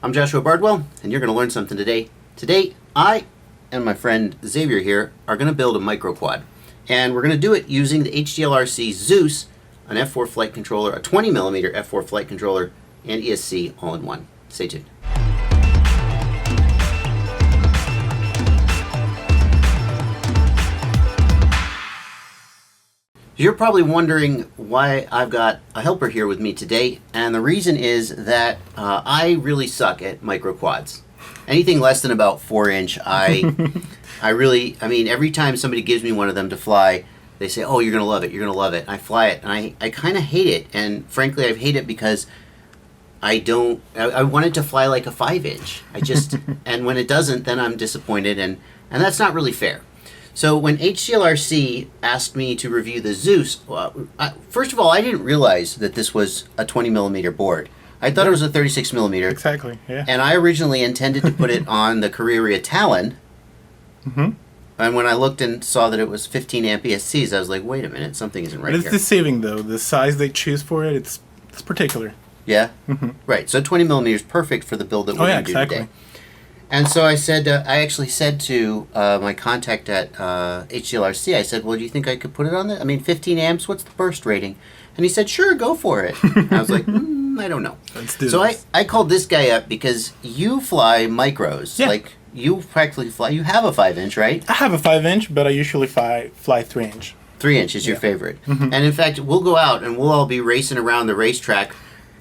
I'm Joshua Bardwell, and you're going to learn something today. Today, I and my friend Xavier here are going to build a micro quad. And we're going to do it using the HGLRC Zeus, an F4 flight controller, a 20mm F4 flight controller, and ESC all in one. Stay tuned. You're probably wondering why I've got a helper here with me today, and the reason is that I really suck at micro quads. Anything less than about 4-inch, I mean, every time somebody gives me one of them to fly, they say, oh, you're going to love it, you're going to love it. I fly it, and I kind of hate it, and frankly, I hate it because I want it to fly like a 5-inch. And when it doesn't, then I'm disappointed, and that's not really fair. So when HGLRC asked me to review the Zeus, first of all, I didn't realize that this was a 20mm board. I thought it was a 36mm. Exactly, yeah. And I originally intended to put it on the Carrera Talon. Mm-hmm. And when I looked and saw that it was 15 amp ESCs, I was like, wait a minute, something isn't right But it's here. deceiving, though. The size they choose for it, it's particular. Yeah? Mm-hmm. Right, so 20mm is perfect for the build that we're going to do today. And so I said, I actually said to my contact at HGLRC, I said, well, do you think I could put it on there? I mean, 15 amps, what's the burst rating? And he said, sure, go for it. And I was like, I don't know. Let's do so this. I called this guy up because you fly micros. Yeah. Like, you practically fly, you have a 5-inch, right? I have a 5-inch, but I usually fly 3-inch. 3-inch is your favorite. Mm-hmm. And in fact, we'll go out and we'll all be racing around the racetrack,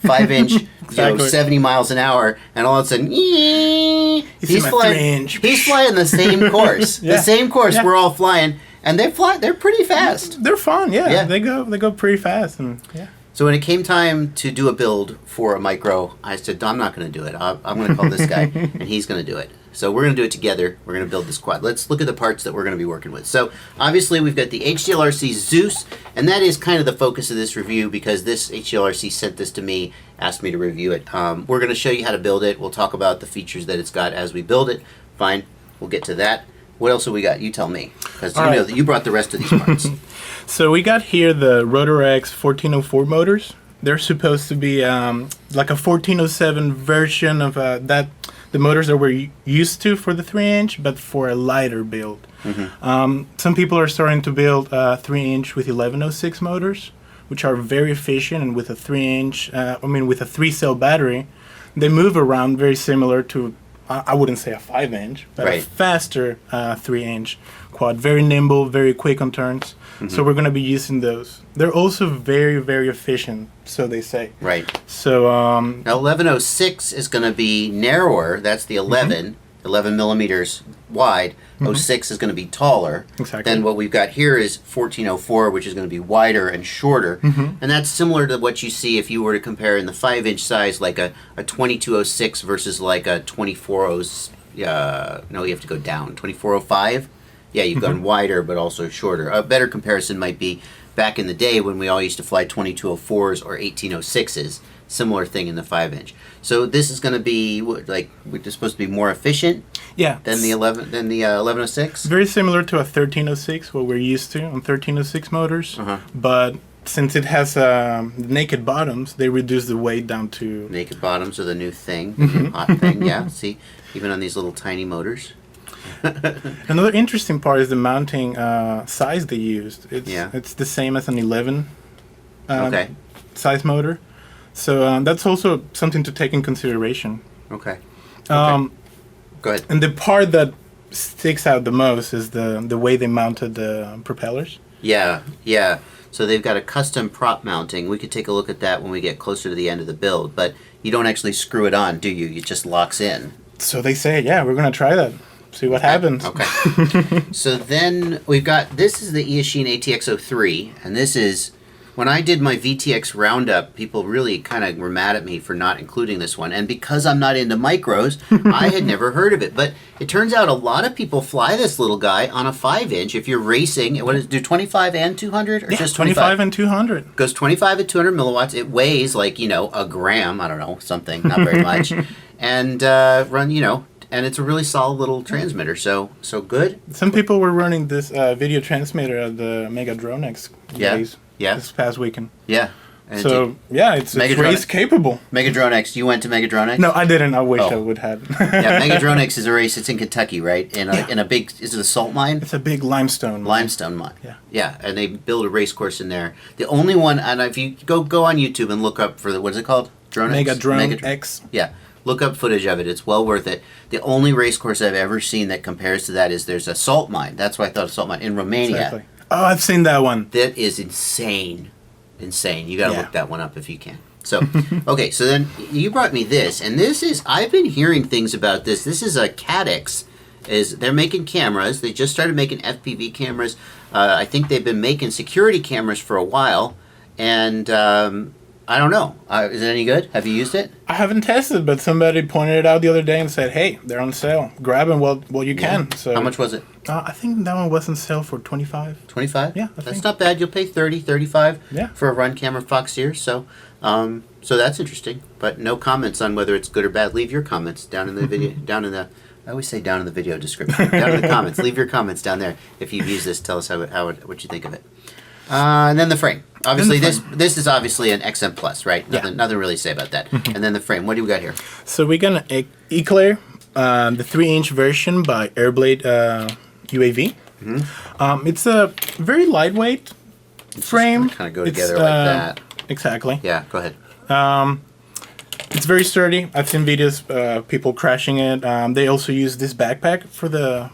5-inch, Exactly. 70 miles an hour, and all of a sudden, he's my 3-inch. He's flying the same course. Yeah. The same course Yeah. we're all flying, and they're pretty fast. They're fun, yeah. Yeah. They go pretty fast, and yeah. So when it came time to do a build for a micro, I said, I'm not going to do it. I'm going to call this guy, and he's going to do it. So we're going to do it together. We're going to build this quad. Let's look at the parts that we're going to be working with. So obviously we've got the HGLRC Zeus, and that is kind of the focus of this review because this HGLRC sent this to me, asked me to review it. We're going to show you how to build it. We'll talk about the features that it's got as we build it. Fine. We'll get to that. What else have we got? You tell me, because you know that you brought the rest of these parts. So we got here the RotorX 1404 motors. They're supposed to be like a 1407 version of the motors that we're used to for the 3-inch, but for a lighter build. Mm-hmm. Some people are starting to build 3-inch with 1106 motors, which are very efficient, and with a 3-inch, with a 3-cell battery, they move around very similar to, I wouldn't say a 5-inch, but right. a faster 3-inch quad. Very nimble, very quick on turns. Mm-hmm. So we're going to be using those. They're also very, very efficient, so they say. Right. So now 1106 is going to be narrower. That's the 11, 11 millimeters wide. 06 is going to be taller. Exactly. Then what we've got here is 1404, which is going to be wider and shorter. And that's similar to what you see if you were to compare in the 5-inch size, like a 2206 versus like a 2405. No, you have to go down. 2405. Yeah, you've gone wider, but also shorter. A better comparison might be back in the day when we all used to fly 2204s or 1806s. Similar thing in the 5-inch. So this is going to be like we're supposed to be more efficient. Yeah. Than the 1106. Very similar to a 1306, what we're used to on 1306 motors. But since it has naked bottoms, they reduce the weight down to Naked bottoms are the new thing, the new hot thing. Yeah. See, even on these little tiny motors. Another interesting part is the mounting size they used. It's the same as an 11 size motor. So that's also something to take in consideration. Okay. Go ahead. And the part that sticks out the most is the way they mounted the propellers. Yeah, yeah. So they've got a custom prop mounting. We could take a look at that when we get closer to the end of the build, but you don't actually screw it on, do you? It just locks in. So they say, yeah, we're going to try that. See what happens. Okay. So then we've got, this is the Eachine ATX03, and this is, when I did my VTX roundup, people really kind of were mad at me for not including this one, and because I'm not into micros, I had never heard of it, but it turns out a lot of people fly this little guy on a 5-inch. If you're racing, what is it, do 25 and 200, or just 25 and 200. Goes 25 and 200 milliwatts. It weighs like, a gram, I don't know, something, not very much, and and it's a really solid little transmitter, so good. Some people were running this video transmitter at the Mega DroneX days Yeah. this past weekend. Yeah. And So yeah, it's Megadrone- race capable. Megadrone X. You went to Megadrone X? No, I didn't. I wish Oh. I would have. Yeah, Megadrone X is a race. It's in Kentucky, right? In a big. Is it a salt mine? It's a big limestone. Limestone mine. Yeah. Yeah, and they build a race course in there. The only one, and if you go on YouTube and look up for the, what is it called? Drone X? Megadrone X. Yeah, look up footage of it. It's well worth it. The only race course I've ever seen that compares to that is there's a salt mine. That's why I thought a salt mine in Romania. Exactly. Oh, I've seen that one. That is insane. Insane. You got to Yeah. look that one up if you can. So, okay, so then you brought me this, and this is, I've been hearing things about this. This is a Caddx. They're making cameras. They just started making FPV cameras. I think they've been making security cameras for a while, and I don't know. Is it any good? Have you used it? I haven't tested, but somebody pointed it out the other day and said, "Hey, they're on sale. Grab them while you can." So How much was it? I think that one was on sale for $25. 25? Yeah, I That's think. not bad. You'll pay 30, 35 Yeah. for a run camera Fox here. So that's interesting. But no comments on whether it's good or bad. Leave your comments down in the video. I always say down in the video description. Down in the comments. Leave your comments down there. If you've used this, tell us what you think of it. And then the frame. Obviously, this is obviously an XM Plus, right? Nothing really to say about that. And then the frame. What do we got here? So we got an Eclair, the 3-inch version by AirBlade UAV. It's a very lightweight frame. Kind of go together like that. Exactly. Yeah, go ahead. It's very sturdy. I've seen videos people crashing it. They also use this backpack for the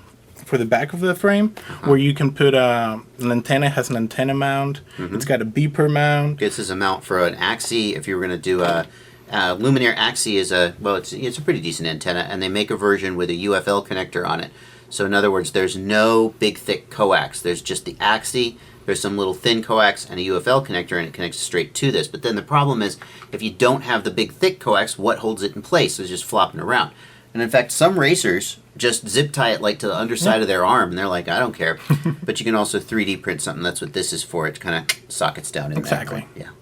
back of the frame, where you can put an antenna. It has an antenna mount. It's got a beeper mount. This is a mount for an Axie. If you were going to do a Luminaire Axie, it's a pretty decent antenna, and they make a version with a UFL connector on it. So in other words, there's no big thick coax. There's just the Axie. There's some little thin coax and a UFL connector, and it connects straight to this. But then the problem is, if you don't have the big thick coax, what holds it in place? It's just flopping around. And in fact, some racers just zip tie it like to the underside of their arm, and they're like, I don't care. But you can also 3D print something. That's what this is for. It kind of sockets down in Exactly. there.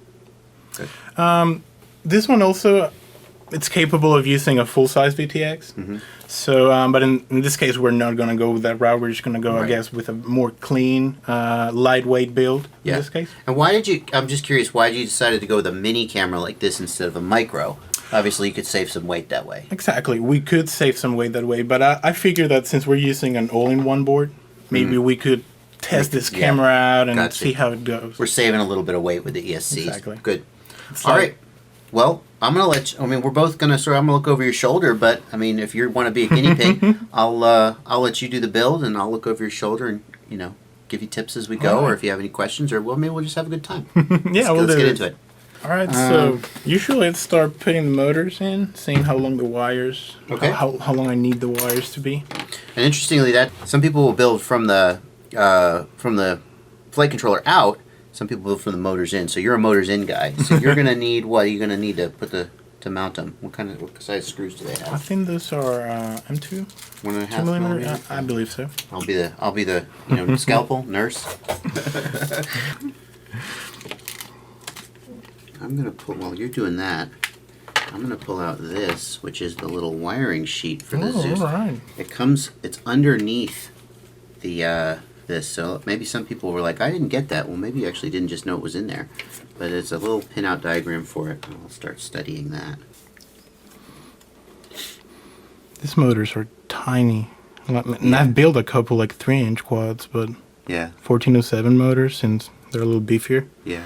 Yeah. Good. This one also, it's capable of using a full-size VTX. So, but in this case, we're not going to go with that route. We're just going to go, I guess, with a more clean, lightweight build in this case. And why did you, I'm just curious, why did you decide to go with a mini camera like this instead of a micro? Obviously, you could save some weight that way. Exactly. We could save some weight that way, but I figured that since we're using an all-in-one board, maybe we could test this camera out and see how it goes. We're saving a little bit of weight with the ESCs. Exactly. Good. All right. Well, I'm gonna let you, we're both gonna I'm gonna look over your shoulder, but I mean, if you want to be a guinea pig, I'll let you do the build, and I'll look over your shoulder and give you tips as we go, or if you have any questions, or maybe we'll just have a good time. Let's get into it. All right, so usually let's start putting the motors in, seeing how long the wires, how long I need the wires to be. And interestingly, that some people will build from the flight controller out. Some people build from the motors in. So you're a motors in guy. So you're gonna need what? You're gonna need to to mount them. What size screws do they have? I think those are M2. 1.5 millimeter. I believe so. I'll be the scalpel nurse. I'm gonna pull while you're doing that. I'm gonna pull out this, which is the little wiring sheet for the Zeus. All right. It's underneath the this. So maybe some people were like, I didn't get that. Well, maybe you actually didn't just know it was in there. But it's a little pinout diagram for it. I'll start studying that. These motors are tiny. And I've built a couple 3-inch quads, but 1407 motors, since they're a little beefier. Yeah.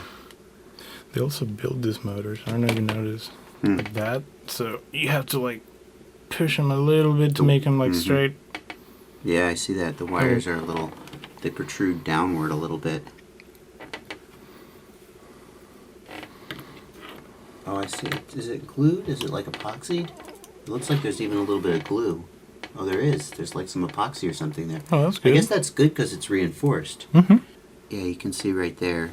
They also build these motors. I don't know if you noticed. Like that. So you have to push them a little bit to make them straight. Yeah, I see that. The wires are they protrude downward a little bit. Oh, I see. Is it glued? Is it epoxied? It looks like there's even a little bit of glue. Oh, there is. There's some epoxy or something there. Oh, that's good. I guess that's good because it's reinforced. Mm-hmm. Yeah, you can see right there.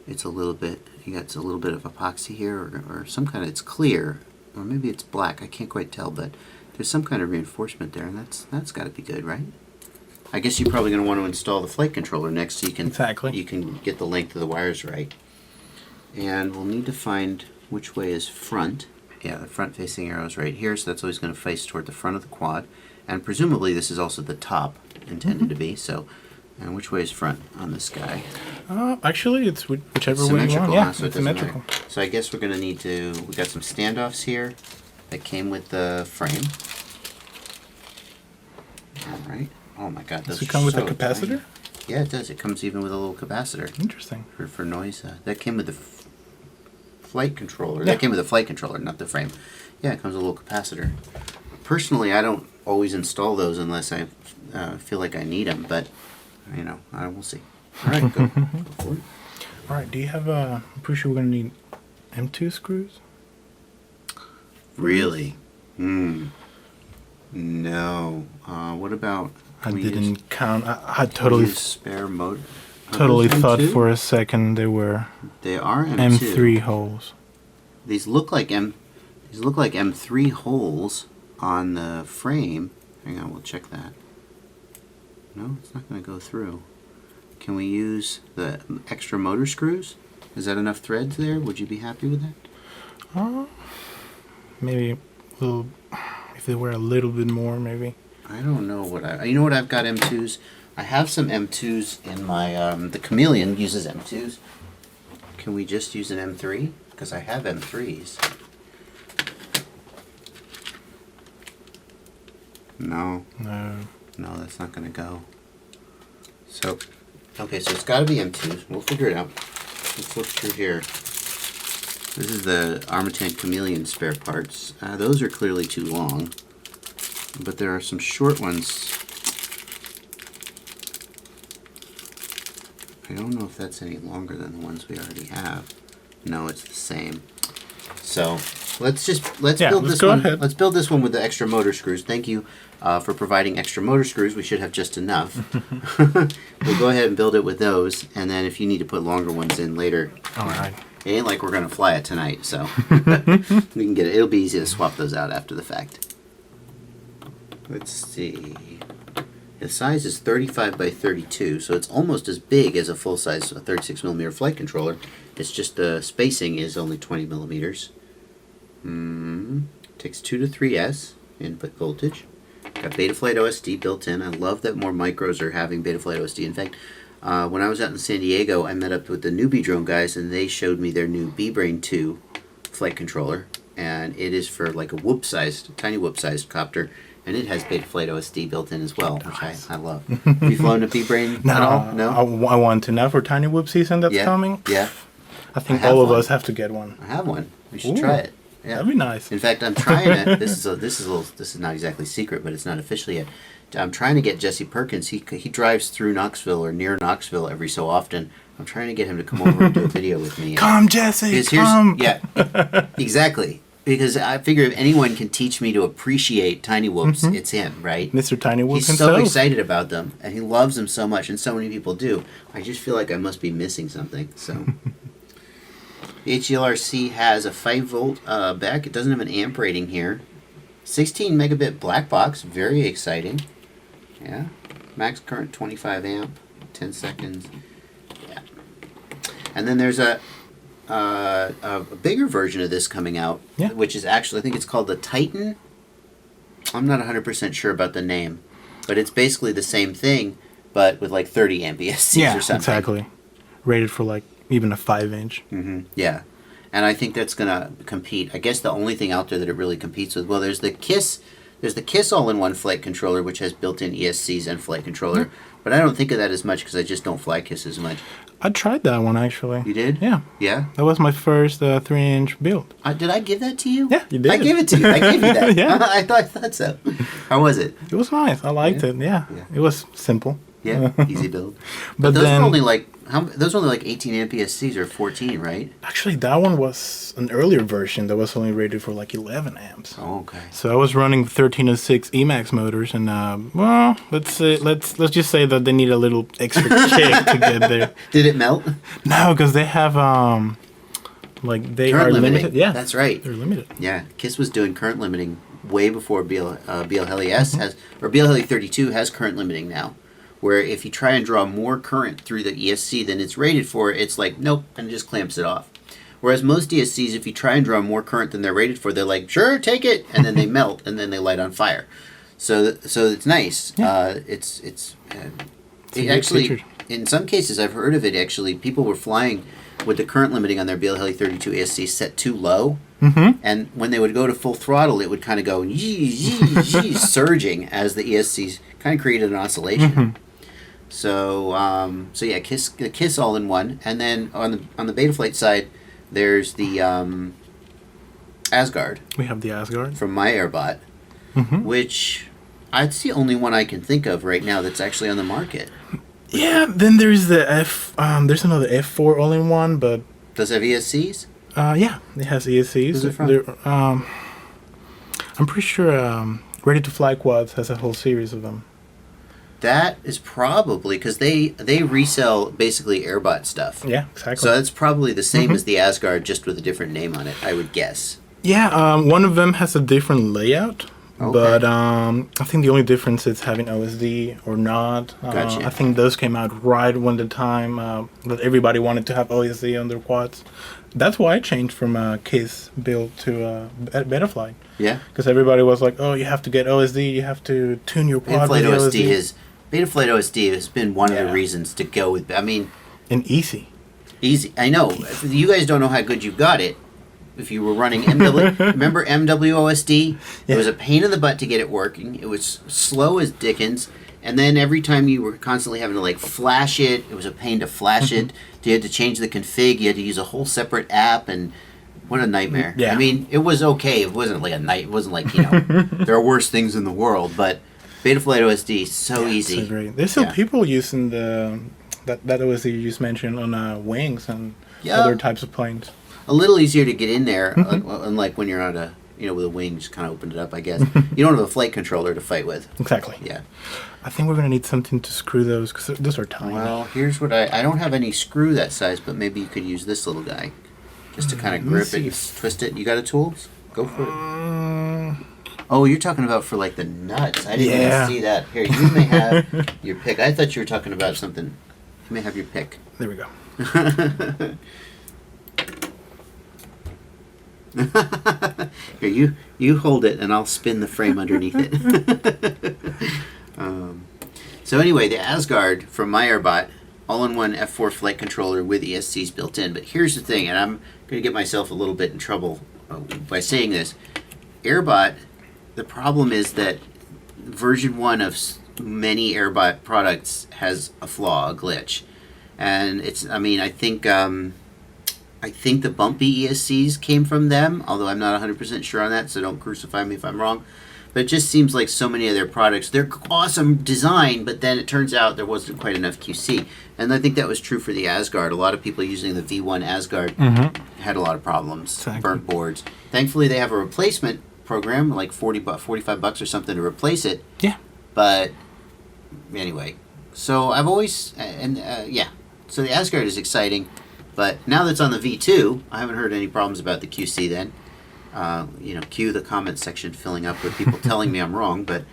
It's a little bit. You got a little bit of epoxy here, or some kind of. It's clear, or maybe it's black. I can't quite tell, but there's some kind of reinforcement there, and that's got to be good, right? I guess you're probably going to want to install the flight controller next, so you can get the length of the wires right. And we'll need to find which way is front. Yeah, the front-facing arrow is right here, so that's always going to face toward the front of the quad. And presumably this is also the top intended to be, so And which way is front on this guy? Actually, it's whichever way you want. Symmetrical, Yeah, huh? So it it's doesn't symmetrical. matter. So I guess we're going to need to... We got some standoffs here that came with the frame. All right. Oh my God, those Does it come with a so capacitor? tiny. Yeah, it does. It comes even with a little capacitor. Interesting. For noise. That came with the flight controller. Yeah. That came with the flight controller, not the frame. Yeah, it comes with a little capacitor. Personally, I don't always install those unless I feel like I need them, but, you know, we'll see. All right, go for it. All right, do you have I'm pretty sure we're going to need M2 screws? Really? No. What about... I we didn't count. I use totally spare motor. totally Are those thought M2? for a second they were They are M2. M3 holes. These look like M3 holes on the frame. Hang on, we'll check that. No, it's not going to go through. Can we use the extra motor screws? Is that enough threads there? Would you be happy with that? Maybe a little, if they were a little bit more, maybe. I don't know what you know what I've got M2s? I have some M2s in my, the Chameleon uses M2s. Can we just use an M3? Because I have M3s. No. No. No, that's not going to go. So, okay, so it's got to be M2s. We'll figure it out. Let's look through here. This is the Armitan Chameleon spare parts. Those are clearly too long, but there are some short ones. I don't know if that's any longer than the ones we already have. No, it's the same. So let's build this one. Ahead. Let's build this one with the extra motor screws. Thank you for providing extra motor screws. We should have just enough. We'll go ahead and build it with those, and then if you need to put longer ones in later. All right. It ain't like we're gonna fly it tonight, so we can get it. It'll be easy to swap those out after the fact. Let's see. The size is 35 by 32, so it's almost as big as a full-size 36mm flight controller. It's just the spacing is only 20 millimeters. Takes 2 to 3S input voltage. Got Betaflight OSD built in. I love that more micros are having Betaflight OSD. In fact, when I was out in San Diego, I met up with the Newbie Drone guys, and they showed me their new B-Brain 2 flight controller, and it is for like a tiny whoop-sized copter. And it has Betaflight OSD built in as well, which I love. Have you flown a B-Brain at all? No? I want to. Now for Tiny Whoop season that's coming. Yeah. I think have all of one. us have to get one. I have one. We should Ooh, try it. Yeah. That'd be nice. In fact, I'm trying to. This is not exactly secret, but it's not official yet. I'm trying to get Jesse Perkins. He drives through Knoxville or near Knoxville every so often. I'm trying to get him to come over and do a video with me. Come, Jesse, Because come. Yeah, exactly. Because I figure if anyone can teach me to appreciate Tiny Whoops, it's him, right? Mr. Tiny Whoop He's himself. so excited about them, and he loves them so much, and so many people do. I just feel like I must be missing something. So, the HGLRC has a 5-volt back. It doesn't have an amp rating here. 16 megabit black box, very exciting. Yeah, max current 25 amp, 10 seconds. Yeah, and then there's a bigger version of this coming out, which is actually, I think it's called the Titan. I'm not 100% sure about the name, but it's basically the same thing, but with like 30 amp ESCs or something. Exactly. Rated for like even a 5-inch. Yeah, and I think that's gonna compete. I guess the only thing out there that it really competes with, well, there's the KISS all-in-one flight controller, which has built-in ESCs and flight controller, but I don't think of that as much because I just don't fly KISS as much. I tried that one actually. You did? Yeah. Yeah? That was my first 3-inch build. Did I give that to you? Yeah, you did. I gave it to you. I gave you that. Yeah. I thought so. How was it? It was nice. I liked it. Yeah. It was simple. Yeah, easy build. But those then, were only like those were only like 18 amp ESCs or 14, right? Actually, that one was an earlier version that was only rated for like 11 amps. Oh, okay. So I was running 1306 Emax motors, and well, let's just say that they need a little extra kick to get there. Did it melt? No, because they have like they Current are limiting. limited. Yeah, that's right. They're limited. Yeah, KISS was doing current limiting way before BL Heli S has, or BL Heli 32 has current limiting now. Where if you try and draw more current through the ESC than it's rated for, it's like, nope, and it just clamps it off. Whereas most ESCs, if you try and draw more current than they're rated for, they're like, sure, take it, and then they melt, and then they light on fire. So it's nice. Yeah. It actually, in some cases, I've heard of it. Actually, people were flying with the current limiting on their BLHeli 32 ESC set too low, and when they would go to full throttle, it would kind of go surging as the ESCs kind of created an oscillation. So, yeah, Kiss all in one, and then on the Betaflight side, there's the Asgard. We have the Asgard from my Airbot, which it's the only one I can think of right now that's actually on the market. Yeah, then there's the there's another F4 all-in-one, but does it have ESCs? Yeah, it has ESCs. Who's it from? I'm pretty sure Ready to Fly Quads has a whole series of them. That is probably because they resell basically Airbot stuff. Yeah, exactly. So that's probably the same as the Asgard, just with a different name on it, I would guess. Yeah, one of them has a different layout. Okay. But I think the only difference is having OSD or not. Gotcha. I think those came out right when the time that everybody wanted to have OSD on their quads. That's why I changed from a Kiss build to Betaflight. Yeah. Because everybody was like, "Oh, you have to get OSD. You have to tune your quad with Betaflight OSD has been one of the reasons to go with. I mean, and easy. I know. You guys don't know how good you've got it. If you were running remember MWOSD? It was a pain in the butt to get it working. It was slow as dickens. And then every time you were constantly having to flash it, it was a pain to flash it. You had to change the config. You had to use a whole separate app, and what a nightmare. Yeah. I mean, it was okay. It wasn't like a night. It wasn't like, there are worse things in the world. But Betaflight OSD is so easy. So great. There's still people using that OSD you just mentioned on wings and other types of planes. A little easier to get in there, unlike when you're on with a wing, just kind of opened it up, I guess. You don't have a flight controller to fight with. Exactly. Yeah. I think we're going to need something to screw those, because those are tiny. Well, here's what I don't have any screw that size, but maybe you could use this little guy just to kind of grip it, twist it. You got a tools? Go for it. Oh, you're talking about for the nuts. I didn't even see that. Here, you may have your pick. I thought you were talking about something. You may have your pick. There we go. Here, you hold it, and I'll spin the frame underneath it. So anyway, the Asgard from my Airbot, all-in-one F4 flight controller with ESCs built in. But here's the thing, and I'm going to get myself a little bit in trouble by saying this. Airbot, the problem is that version 1 of many Airbot products has a flaw, a glitch. And I think the bumpy ESCs came from them, although I'm not 100% sure on that, so don't crucify me if I'm wrong. But it just seems like so many of their products, they're awesome design, but then it turns out there wasn't quite enough QC. And I think that was true for the Asgard. A lot of people using the V1 Asgard had a lot of problems, burnt boards. Thankfully, they have a replacement program, like $45 or something to replace it. Yeah. But anyway, so I've always, so the Asgard is exciting. But now that it's on the V2, I haven't heard any problems about the QC then. Cue the comment section filling up with people telling me I'm wrong. But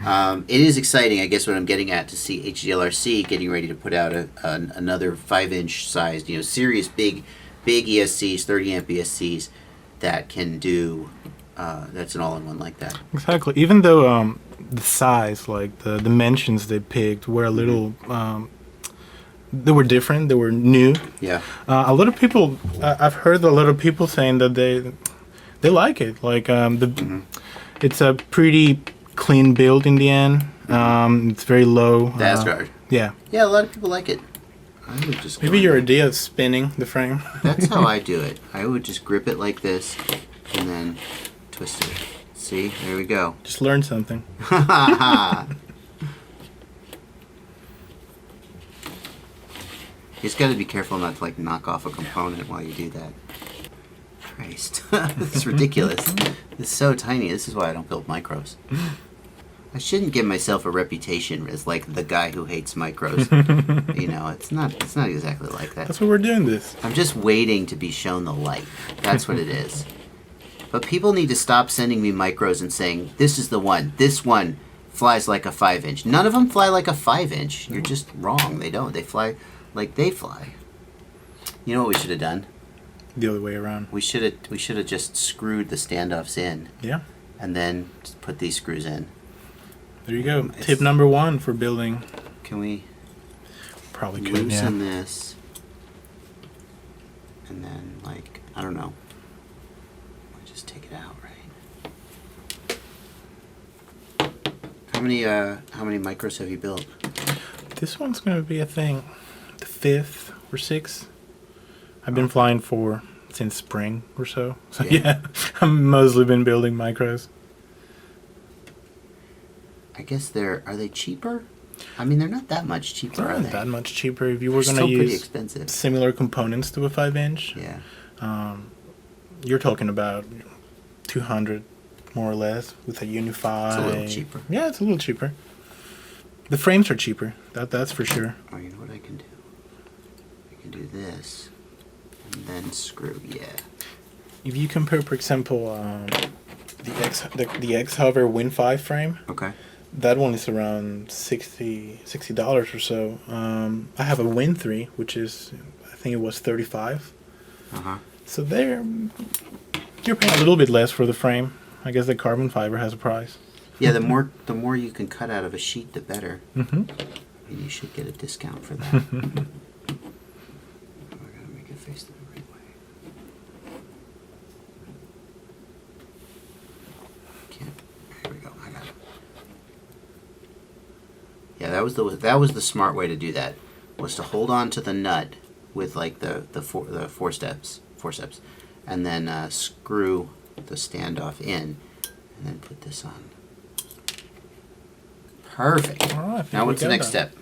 it is exciting, I guess what I'm getting at, to see HGLRC getting ready to put out another 5-inch sized, serious big ESCs, 30 amp ESCs that can do, that's an all-in-one like that. Exactly. Even though the size, the dimensions they picked were a little... they were different. They were new. Yeah. A lot of people. I've heard a lot of people saying that they like it. It's a pretty clean build in the end. It's very low. The Asgard. Yeah. Yeah, a lot of people like it. I would just maybe your idea of spinning the frame. That's how I do it. I would just grip it like this, and then twist it. See, there we go. Just learn something. You just got to be careful not to knock off a component while you do that. Christ, this is ridiculous. It's so tiny. This is why I don't build micros. I shouldn't give myself a reputation as the guy who hates micros. It's not exactly like that. That's why we're doing this. I'm just waiting to be shown the light. That's what it is. But people need to stop sending me micros and saying, this is the one. This one flies like a 5-inch. None of them fly like a 5-inch. You're just wrong. They don't. They fly like they fly. You know what we should have done? The other way around. We should have just screwed the standoffs in. Yeah. And then just put these screws in. There you go. Tip number 1 for building. Can we? Probably could, yeah. loosen this, and then, like, I don't know. I just take it out, right? How many micros have you built? This one's going to be, I think, the 5th or 6th. I've been flying for since spring or so. So yeah, I've mostly been building micros. I guess are they cheaper? I mean, they're not that much cheaper, They're are not they? that much cheaper. If you were going to Still pretty use expensive. similar components to a 5-inch, Yeah. You're talking about 200 more or less with a unified. It's a little cheaper. Yeah, it's a little cheaper. The frames are cheaper. That's for sure. Oh, you know what I can do? I can do this, and then screw. Yeah. If you compare, for example, the X-Hover Win 5 frame, Okay. that one is around $60 or so. I have a Win 3, which is, I think it was $35. Uh-huh. So you're paying a little bit less for the frame. I guess the carbon fiber has a price. Yeah, the more you can cut out of a sheet, the better. Mm-hmm. I mean, you should get a discount for that. Oh, I gotta make it face the right way. Can't. Here we go. I got it. Yeah, that was the smart way to do that. Was to hold on to the nut with like the four steps, and then screw the standoff in, and then put this on. Perfect. All right, Now what's the next step?